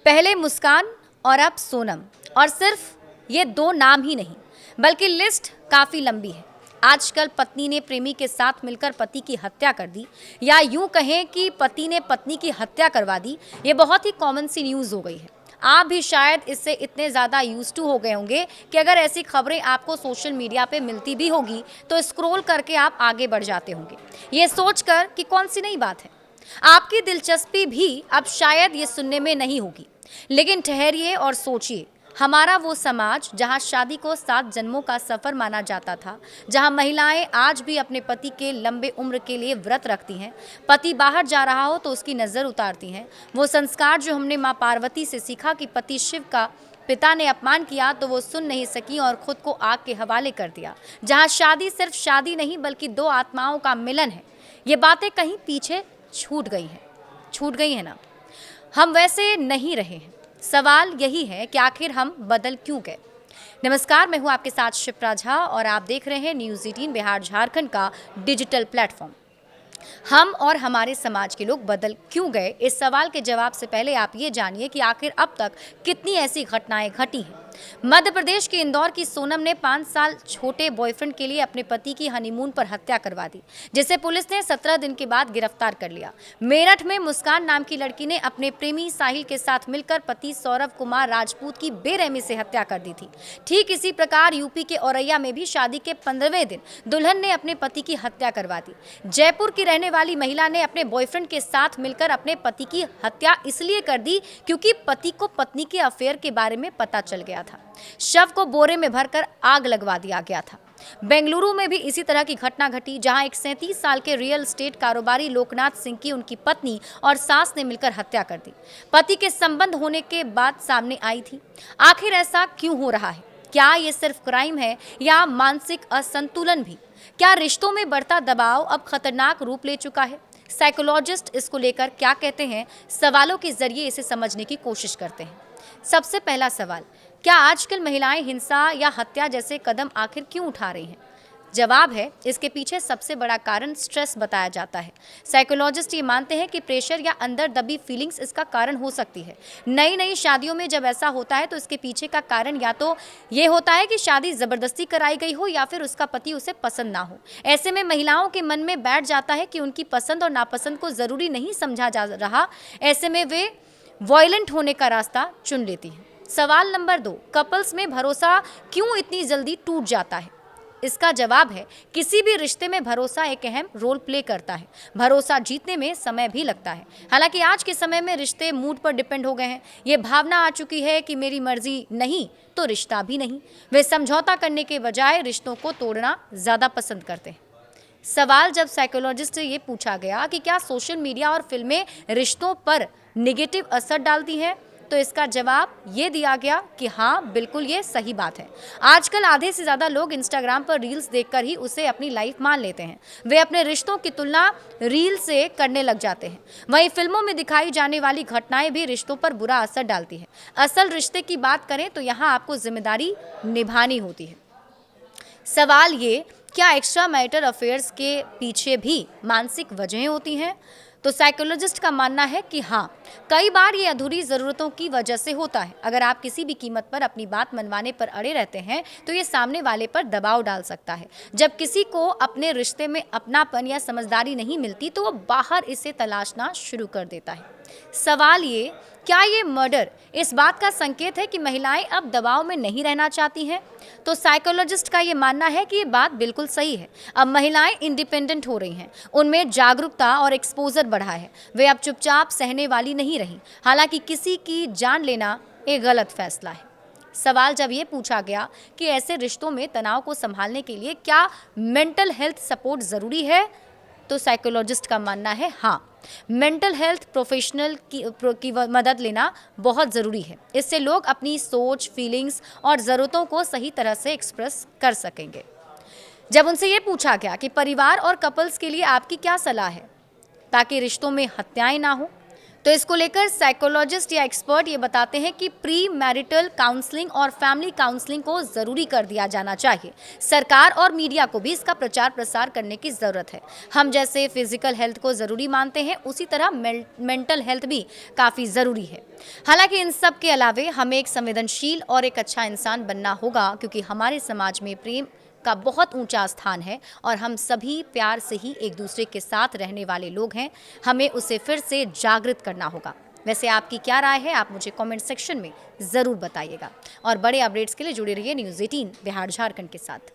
पहले मुस्कान और अब सोनम, और सिर्फ ये दो नाम ही नहीं बल्कि लिस्ट काफ़ी लंबी है। आजकल पत्नी ने प्रेमी के साथ मिलकर पति की हत्या कर दी, या यूं कहें कि पति ने पत्नी की हत्या करवा दी। ये बहुत ही कॉमन सी न्यूज़ हो गई है। आप भी शायद इससे इतने ज़्यादा यूज्ड टू हो गए होंगे कि अगर ऐसी खबरें आपको सोशल मीडिया पे मिलती भी होगी तो स्क्रॉल करके आप आगे बढ़ जाते होंगे, ये सोचकर कि कौन सी नई बात है। आपकी दिलचस्पी भी अब शायद ये सुनने में नहीं होगी, लेकिन ठहरिए और सोचिए। हमारा वो समाज जहाँ शादी को 7 जन्मों का सफ़र माना जाता था, जहाँ महिलाएं आज भी अपने पति के लंबे उम्र के लिए व्रत रखती हैं, पति बाहर जा रहा हो तो उसकी नज़र उतारती हैं, वो संस्कार जो हमने माँ पार्वती से सीखा कि पति शिव का पिता ने अपमान किया तो वो सुन नहीं सकी और खुद को आग के हवाले कर दिया, जहाँ शादी सिर्फ शादी नहीं बल्कि दो आत्माओं का मिलन है, ये बातें कहीं पीछे छूट गई है ना। हम वैसे नहीं रहे हैं। सवाल यही है कि आखिर हम बदल क्यों गए। नमस्कार, मैं हूं आपके साथ शिप्रा झा और आप देख रहे हैं न्यूज़ 18 बिहार झारखंड का डिजिटल प्लेटफॉर्म। हम और हमारे समाज के लोग बदल क्यों गए, इस सवाल के जवाब से पहले आप ये जानिए कि आखिर अब तक कितनी ऐसी घटनाएं घटी हैं। मध्य प्रदेश के इंदौर की सोनम ने 5 साल छोटे बॉयफ्रेंड के लिए अपने पति की हनीमून पर हत्या करवा दी, जिसे पुलिस ने 17 दिन के बाद गिरफ्तार कर लिया। मेरठ में मुस्कान नाम की लड़की ने अपने प्रेमी साहिल के साथ मिलकर पति सौरभ कुमार राजपूत की बेरहमी से हत्या कर दी थी। ठीक इसी प्रकार यूपी के औरैया में भी शादी के 15वें दिन दुल्हन ने अपने पति की हत्या करवा दी। जयपुर की रहने वाली महिला ने अपने बॉयफ्रेंड के साथ मिलकर अपने पति की हत्या इसलिए कर दी क्योंकि पति को पत्नी के अफेयर के बारे में पता चल गया था। शव को बोरे में भरकर आग लगवा दिया गया था। बेंगलुरु में भी इसी तरह की घटना घटी, जहां एक 37 साल के रियल एस्टेट कारोबारी लोकनाथ सिंह की उनकी पत्नी और सास ने मिलकर हत्या कर दी। पति के संबंध होने के बाद सामने आई थी। आखिर ऐसा क्यों हो रहा है? क्या ये सिर्फ क्राइम है या मानसिक असंतुलन भी? क्या रिश्तों में बढ़ता दबाव अब खतरनाक रूप ले चुका है? साइकोलॉजिस्ट इसको लेकर क्या कहते हैं? सवालों के जरिए इसे समझने की कोशिश करते हैं। सबसे पहला सवाल, क्या आजकल महिलाएं हिंसा या हत्या जैसे कदम आखिर क्यों उठा रही हैं? जवाब है, इसके पीछे सबसे बड़ा कारण स्ट्रेस बताया जाता है। साइकोलॉजिस्ट ये मानते हैं कि प्रेशर या अंदर दबी फीलिंग्स इसका कारण हो सकती है। नई नई शादियों में जब ऐसा होता है तो इसके पीछे का कारण या तो ये होता है कि शादी ज़बरदस्ती कराई गई हो या फिर उसका पति उसे पसंद ना हो। ऐसे में महिलाओं के मन में बैठ जाता है कि उनकी पसंद और नापसंद को ज़रूरी नहीं समझा जा रहा। ऐसे में वे वॉयलेंट होने का रास्ता चुन लेती हैं। सवाल नंबर 2, कपल्स में भरोसा क्यों इतनी जल्दी टूट जाता है? इसका जवाब है, किसी भी रिश्ते में भरोसा एक अहम रोल प्ले करता है। भरोसा जीतने में समय भी लगता है। हालांकि आज के समय में रिश्ते मूड पर डिपेंड हो गए हैं। ये भावना आ चुकी है कि मेरी मर्जी नहीं तो रिश्ता भी नहीं। वे समझौता करने के बजाय रिश्तों को तोड़ना ज़्यादा पसंद करते हैं। सवाल जब साइकोलॉजिस्ट से ये पूछा गया कि क्या सोशल मीडिया और फिल्में रिश्तों पर नेगेटिव असर डालती हैं, तो इसका जवाब ये दिया गया कि हाँ, बिल्कुल ये सही बात है। आजकल आधे से ज़्यादा लोग इंस्टाग्राम पर रील्स देखकर ही उसे अपनी लाइफ मान लेते हैं। वे अपने रिश्तों की तुलना रील से करने लग जाते हैं। वहीं फिल्मों में दिखाई जाने वाली घटनाएं भी रिश्तों पर बुरा असर डालती हैं। असल रिश्ते की बात करें तो यहाँ आपको जिम्मेदारी निभानी होती है। सवाल ये, क्या एक्स्ट्रा मैरिटल अफेयर्स के पीछे भी मानसिक वजहें होती हैं? तो साइकोलॉजिस्ट का मानना है कि हाँ, कई बार ये अधूरी ज़रूरतों की वजह से होता है। अगर आप किसी भी कीमत पर अपनी बात मनवाने पर अड़े रहते हैं तो ये सामने वाले पर दबाव डाल सकता है। जब किसी को अपने रिश्ते में अपनापन या समझदारी नहीं मिलती तो वो बाहर इसे तलाशना शुरू कर देता है। सवाल ये, क्या ये मर्डर इस बात का संकेत है कि महिलाएं अब दबाव में नहीं रहना चाहती हैं? तो साइकोलॉजिस्ट का ये मानना है कि ये बात बिल्कुल सही है। अब महिलाएं इंडिपेंडेंट हो रही हैं, उनमें जागरूकता और एक्सपोजर बढ़ा है। वे अब चुपचाप सहने वाली नहीं रही। हालांकि किसी की जान लेना एक गलत फैसला है। सवाल जब ये पूछा गया कि ऐसे रिश्तों में तनाव को संभालने के लिए क्या मेंटल हेल्थ सपोर्ट ज़रूरी है, तो साइकोलॉजिस्ट का मानना है हाँ, मेंटल हेल्थ प्रोफेशनल की मदद लेना बहुत ज़रूरी है। इससे लोग अपनी सोच, फीलिंग्स और ज़रूरतों को सही तरह से एक्सप्रेस कर सकेंगे। जब उनसे ये पूछा गया कि परिवार और कपल्स के लिए आपकी क्या सलाह है ताकि रिश्तों में हत्याएं ना हो, तो इसको लेकर साइकोलॉजिस्ट या एक्सपर्ट ये बताते हैं कि प्री मैरिटल काउंसलिंग और फैमिली काउंसलिंग को ज़रूरी कर दिया जाना चाहिए। सरकार और मीडिया को भी इसका प्रचार प्रसार करने की ज़रूरत है। हम जैसे फिजिकल हेल्थ को ज़रूरी मानते हैं, उसी तरह मेंटल हेल्थ भी काफ़ी ज़रूरी है। हालांकि इन सब के अलावे हमें एक संवेदनशील और एक अच्छा इंसान बनना होगा, क्योंकि हमारे समाज में प्रेम का बहुत ऊंचा स्थान है और हम सभी प्यार से ही एक दूसरे के साथ रहने वाले लोग हैं। हमें उसे फिर से जागृत करना होगा। वैसे आपकी क्या राय है, आप मुझे कमेंट सेक्शन में ज़रूर बताइएगा। और बड़े अपडेट्स के लिए जुड़े रहिए न्यूज़ 18 बिहार झारखंड के साथ।